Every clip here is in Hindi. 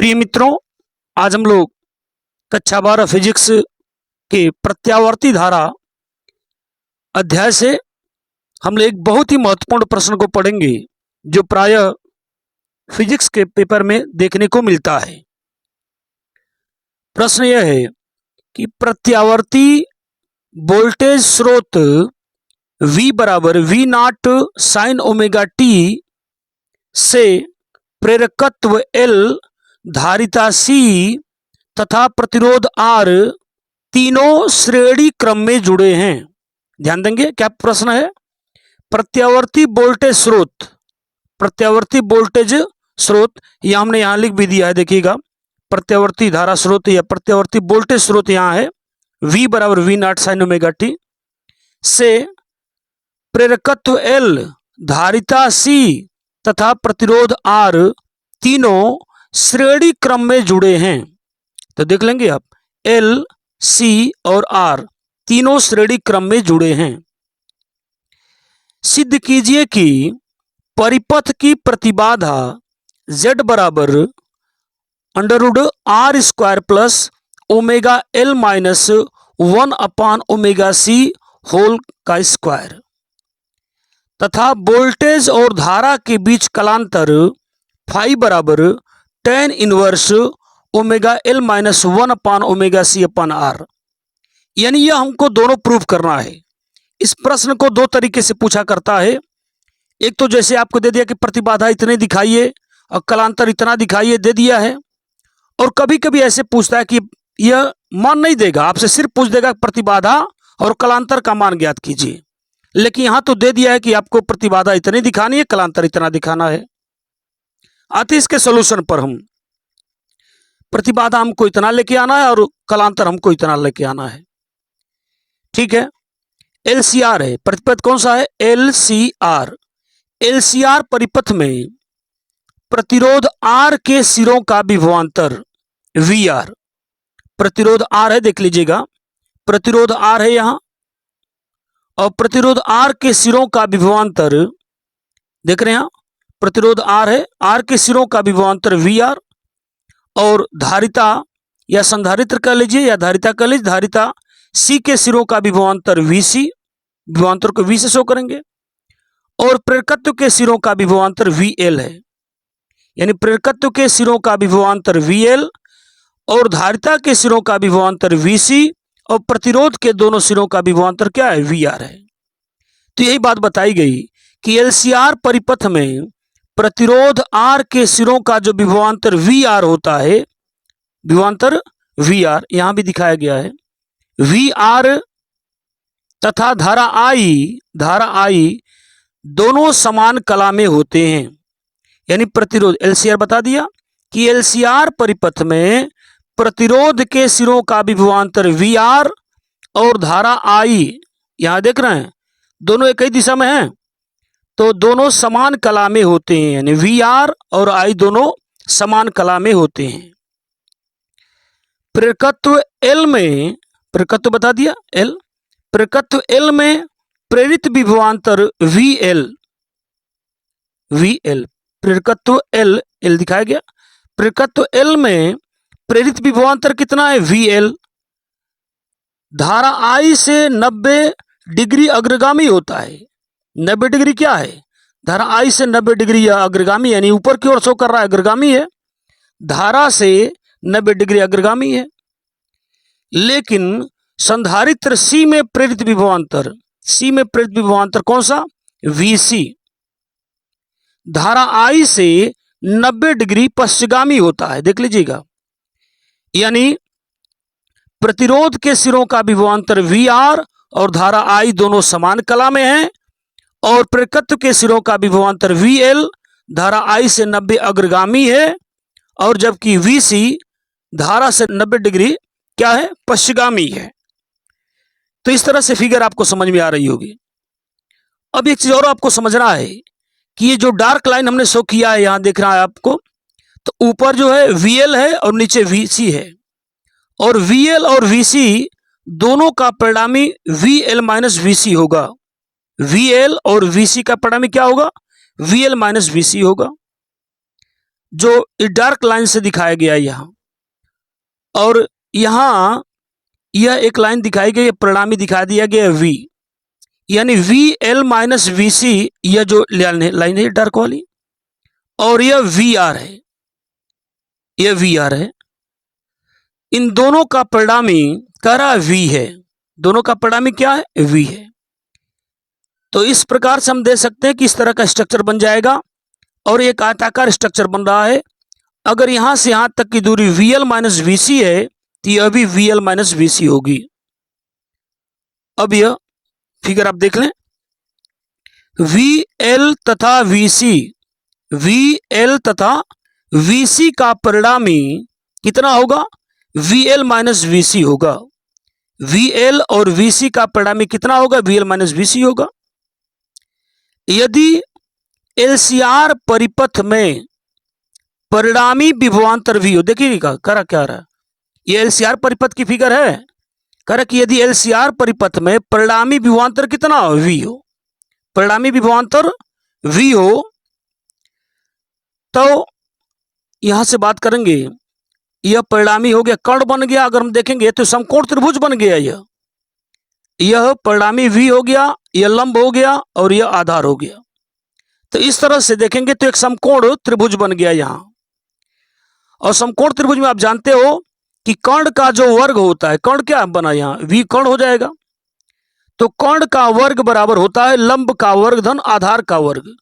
प्रिय मित्रों, आज हम लोग कक्षा 12 फिजिक्स के प्रत्यावर्ती धारा अध्याय से हम लोग एक बहुत ही महत्वपूर्ण प्रश्न को पढ़ेंगे जो प्रायः फिजिक्स के पेपर में देखने को मिलता है। प्रश्न यह है कि प्रत्यावर्ती वोल्टेज स्रोत V बराबर V not sine omega T से प्रेरकत्व L, धारिता C तथा प्रतिरोध R तीनों श्रेणी क्रम में जुड़े हैं। ध्यान देंगे क्या प्रश्न है। प्रत्यावर्ती वोल्टेज स्रोत यह हमने यहां लिख भी दिया है, देखिएगा प्रत्यावर्ती धारा स्रोत या प्रत्यावर्ती वोल्टेज स्रोत यहां है V बराबर V not sine omega T से प्रेरकत्व L, धारिता C तथा प्रतिरोध R तीनों श्रेणी क्रम में जुड़े हैं। तो देख लेंगे आप L, C और R तीनों श्रेणी क्रम में जुड़े हैं। सिद्ध कीजिए कि परिपथ की प्रतिबाधा Z बराबर under root R square plus omega L minus 1 upon omega C whole का स्क्वायर तथा वोल्टेज और धारा के बीच कलांतर फाई बराबर tan inverse omega L minus 1 upon omega C upon R। यानी यह हमको दोनों प्रूव करना है। इस प्रश्न को दो तरीके से पूछा करता है। एक तो जैसे आपको दे दिया कि प्रतिबाधा इतने दिखाइए और कलांतर इतना दिखाइए, दे दिया है। और कभी कभी ऐसे पूछता है कि यह मान नहीं देगा, आपसे सिर्फ पूछ देगा प्रतिबाधा और कलांतर का मान ज्ञात कीजिए। लेकिन यहां तो दे दिया है कि आपको प्रतिबाधा इतनी दिखानी है, कलांतर इतना दिखाना है। आते इसके सॉल्यूशन पर हम प्रतिबाधा हमको इतना लेके आना है और कलांतर हमको इतना लेके आना है। ठीक है, LCR है, परिपथ कौन सा है LCR। LCR परिपथ में प्रतिरोध R के सिरों का विभवांतर VR, प्रतिरोध R है, देख लीजिएगा प्रतिरोध R है यहां, और प्रतिरोध R के सिरों का विभवांतर देख रहे हैं, प्रतिरोध R है, R के सिरों का विभवांतर VR और धारिता या संधारित्र कह लीजिए या धारिता कह लीजिए, धारिता C के सिरों का विभवांतर VC, विभवांतर को V से शो करेंगे, और प्रेरकत्व के सिरों का विभवांतर VL है। यानी प्रेरकत्व के सिरों का विभवांतर VL और धारिता के सिरों का विभवांतर VC और प्रतिरोध के दोनों सिरों का विभवांतर क्या है VR है। तो यही बात बताई गई कि LCR परिपथ में प्रतिरोध R के सिरों का जो विभवांतर VR होता है, विभवांतर VR यहां भी दिखाया गया है, VR तथा धारा I दोनों समान कला में होते हैं। यानी प्रतिरोध LCR बता दिया कि LCR परिपथ में प्रतिरोध के सिरों का विभवांतर VR और धारा I, यहां देख रहे हैं दोनों एक ही दिशा में हैं, तो दोनों समान कला में होते हैं। यानी VR और I दोनों समान कला में होते हैं। प्रेरकत्व L में, प्रेरकत्व बता दिया L, प्रेरकत्व L में प्रेरित विभवांतर VL, प्रेरकत्व L दिखाया गया। प्रेरकत्व L में प्रेरित विभवांतर कितना है VL, धारा I से 90 डिग्री अग्रगामी होता है। 90 डिग्री क्या है, धारा I से 90 डिग्री अग्रगामी, यानी ऊपर की ओर शो कर रहा है, अग्रगामी है, धारा से 90 डिग्री अग्रगामी है। लेकिन संधारित्र C में प्रेरित विभवांतर, कौन सा VC, धारा I से 90 डिग्री पश्चिमगामी होता है, देख लीजिएगा। यानी प्रतिरोध के सिरों का विभवांतर VR और धारा I दोनों समान कला में हैं, और प्रेरकत्व के सिरों का विभवांतर VL धारा I से 90 अग्रगामी है, और जबकि VC धारा से 90 डिग्री क्या है, पश्चिमगामी है। तो इस तरह से फिगर आपको समझ में आ रही होगी। अब एक चीज और आपको समझना है कि ये जो डार्क लाइन हमने शो किया है, यहां देख रहा है आपको, तो ऊपर जो है VL है और नीचे VC है, और VL और VC दोनों का परिणामी VL माइनस VC होगा। VL और VC का परिणामी क्या होगा, VL माइनस VC होगा। जो डार्क लाइन से दिखाया गया है यहाँ, और यहाँ यह एक लाइन दिखाई गई है, परिणामी दिखा दिया गया है V, यानी VL माइनस VC, यह जो लाइन है डार्क वाली, और यह VR है, यह VR है। इन दोनों का परिणामी कह रहा है V है, दोनों का परिणामी क्या है? V है। तो इस प्रकार से हम दे सकते हैं कि इस तरह का स्ट्रक्चर बन जाएगा, और एक आयताकार स्ट्रक्चर बन रहा है। अगर यहां से यहां तक की दूरी VL माइनस VC है तो यह भी VL माइनस VC होगी। अब यह फिगर आप देख लें, VL तथा VC, VL तथा VC का परिणामी कितना होगा? VL माइनस VC होगा। VL और VC का परिणामी कितना होगा? VL माइनस VC होगा। यदि LCR परिपथ में परिणामी विभवांतर V हो, देखिएगा करा क्या रहा है, ये LCR परिपथ की फिगर है, करा कि यदि LCR परिपथ में परिणामी विभवांतर कितना हो? V हो, परिणामी विभवांतर V हो, तो यहां से बात करेंगे, यह परिणामी हो गया, कर्ण बन गया। अगर हम देखेंगे तो समकोण त्रिभुज बन गया, यह परिणामी V हो गया, यह लंब हो गया, और यह आधार हो गया। तो इस तरह से देखेंगे तो एक समकोण त्रिभुज बन गया यहां। और समकोण त्रिभुज में आप जानते हो कि कर्ण का जो वर्ग होता है, कर्ण क्या बना यहां? V कर्ण हो जाएगा। तो कर्ण का वर्ग बराबर होता है लंब का वर्ग धन आधार का वर्ग।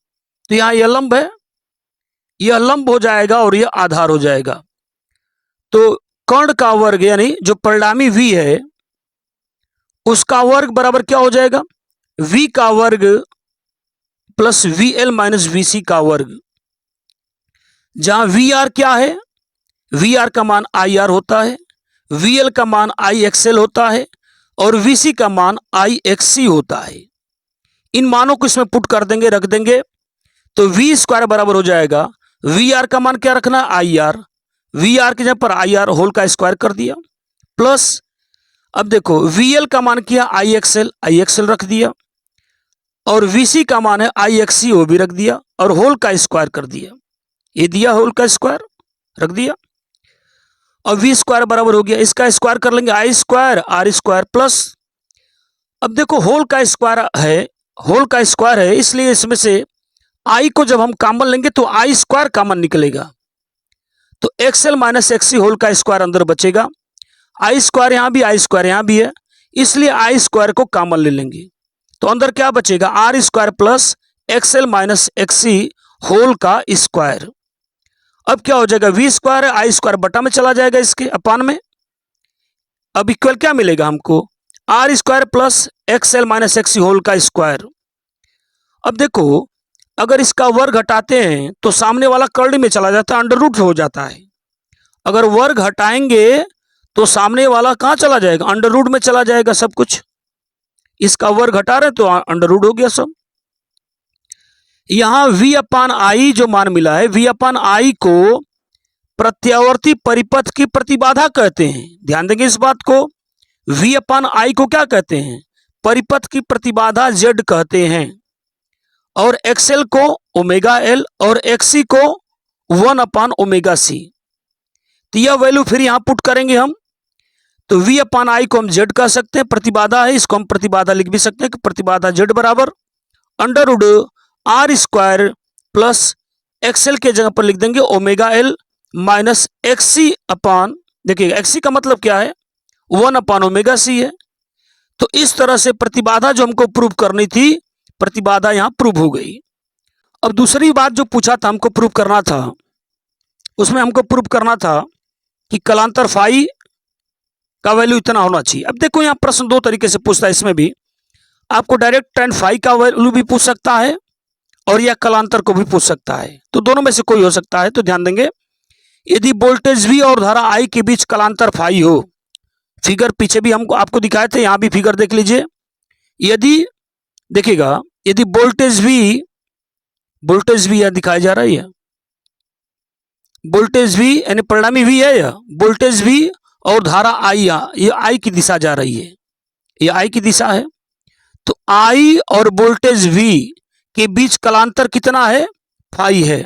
तो यहां यह लंब है, यह लंब हो जाएगा और यह आधार हो जाएगा। तो कर्ण का वर्ग यानी जो परिणामी V है उसका वर्ग बराबर क्या हो जाएगा? V का वर्ग प्लस VL माइनस VC का वर्ग, जहां VR क्या है? VR का मान IR होता है, VL का मान IXL होता है, और VC का मान IXC होता है। इन मानों को इसमें पुट कर देंगे, रख देंगे, तो V स्क्वायर बराबर हो जाएगा, VR का मान क्या रखना है? IR, VR की जगह पर IR होल का स्क्वायर कर दिया, प्लस अब देखो VL का मान किया IXL, IXL रख दिया, और VC का मान है IXC, वो भी रख दिया, और होल का स्क्वायर कर दिया, ये दिया होल का स्क्वायर रख दिया, और V स्क्वायर बराबर हो गया, इसका स्क्वायर कर लेंगे I square R square, plus अब देखो होल का स्क्वायर है, होल का स्क्वायर है, इसलिए इसमें से I को जब हम कॉमन लेंगे तो I स्क्वायर कॉमन निकलेगा, तो XL माइनस XC होल का स्क्वायर अंदर बचेगा। I स्क्वायर यहां भी, I स्क्वायर यहां भी है, इसलिए I स्क्वायर को कॉमन ले लेंगे, तो अंदर क्या बचेगा? R square plus XL minus XC whole का स्क्वायर। अब क्या हो जाएगा? V स्क्वायर है, I स्क्वायर बटा में चला जाएगा इसके अपान में। अब इक्वल क्या मिलेगा हमको? R square plus XL minus XC whole का स्क्वायर। अब देखो अगर इसका वर्ग हटाते हैं तो सामने वाला कर्ण में चला जाता है, अंडर रूट हो जाता है। अगर वर्ग हटाएंगे तो सामने वाला कहां चला जाएगा? अंडर रूट में चला जाएगा सब कुछ। इसका वर्ग हटा रहे तो अंडर रूट हो गया सब। यहां V अपान I जो मान मिला है, V अपान I को प्रत्यावर्ती परिपथ की प्रतिबाधा कहते हैं। ध्यान देंगे इस बात को, V अपान I को क्या कहते हैं? परिपथ की प्रतिबाधा Z कहते हैं, और XL को ओमेगा L और XC को 1 अपान ओमेगा C। तो यह वैल्यू फिर यहां पुट करेंगे हम, तो V अपान I को हम Z कह सकते हैं, प्रतिबाधा है, इसको हम प्रतिबाधा लिख भी सकते हैं कि प्रतिबाधा Z बराबर under root R square plus XL के जगह पर लिख देंगे omega L minus XC upon, देखिएगा XC का मतलब क्या है? 1 अपान ओमेगा C है। तो इस तरह से प्रतिबाधा जो हमको प्रूव करनी थी, प्रतिबाधा यहां प्रूव हो गई। अब दूसरी बात जो पूछा था हमको प्रूव करना था, उसमें हमको प्रूव करना था कि कलांतर फाई का वैल्यू इतना होना चाहिए। अब देखो यहाँ प्रश्न दो तरीके से पूछता है, इसमें भी आपको डायरेक्ट tan फाई का वैल्यू भी पूछ सकता है और या कलांतर को भी पूछ सकता है, तो दोनों में से कोई हो सकता है। तो ध्यान देंगे, यदि वोल्टेज V और धारा I के बीच कलांतर फाई हो, फिगर पीछे भी हमको आपको दिखाए थे, यहां भी फिगर देख लीजिए। यदि देखिएगा, यदि वोल्टेज V यह दिखाया जा रहा है, वोल्टेज V यानी परिणामी V है, यह वोल्टेज V और धारा I, ये I की दिशा जा रही है, ये I की दिशा है। तो I और वोल्टेज V के बीच कलांतर कितना है? फाई है।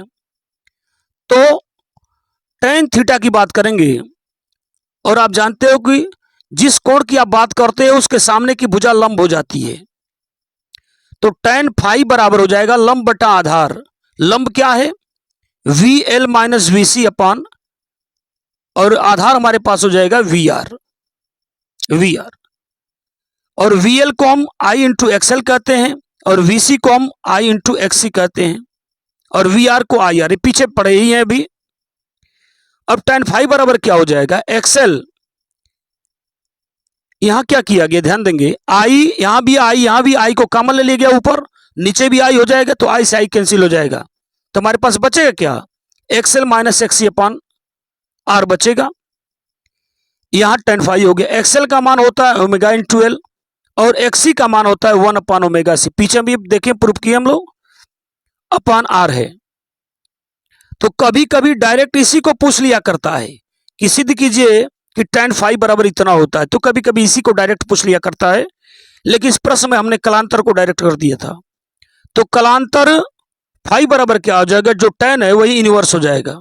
तो टेन थीटा की बात करेंगे और आप जानते हो कि जिस कोण की आप बात करते हो उसके सामने की भुजा लंब हो जाती है, तो टेन फाई बराबर हो जाएगा लंब बटा आधार। लंब क्या है? वी एल माइनस वी सी अपान, और आधार हमारे पास हो जाएगा वी आर। और वी एल को हम आई इंटू एक्सएल कहते हैं, और वी सी को हम आई इंटू एक्स सी कहते हैं, और वी आर को आई आर, पीछे पड़े ही हैं अभी। अब टेन फाई बराबर क्या हो जाएगा? एक्सएल, यहां क्या किया गया ध्यान देंगे, आई यहां भी आई, यहां भी आई को कॉमन ले लिया गया, ऊपर नीचे भी आई हो जाएगा, तो आई से आई कैंसिल हो जाएगा, तो हमारे पास बचेगा क्या? XL minus X C upon R बचेगा। यहां टेन फाई हो गया। एक्सएल का मान होता है ओमेगा इन 12 और एक्सी का मान होता है 1 अपान ओमेगा सी, पीछे भी देखें प्रूफ किए हम लोग, अपान आर है। तो कभी कभी डायरेक्ट इसी को पूछ लिया करता है कि सिद्ध कीजिए कि टेन फाई बराबर इतना होता है, तो कभी कभी इसी को डायरेक्ट पूछ लिया करता है, लेकिन इस प्रश्न में हमने कलांतर को डायरेक्ट कर दिया था। तो कलांतर फाई बराबर क्या हो जाएगा? जो टेन है वही इनवर्स हो जाएगा।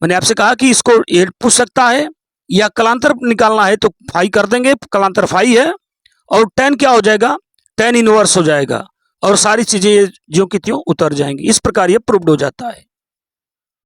मैंने आपसे कहा कि इसको ये पूछ सकता है या कलांतर निकालना है तो फाई कर देंगे, कलांतर फाई है, और टेन क्या हो जाएगा? टेन इनवर्स हो जाएगा, और सारी चीजें ज्यों की त्यों उतर जाएंगी। इस प्रकार ये प्रूव्ड हो जाता है।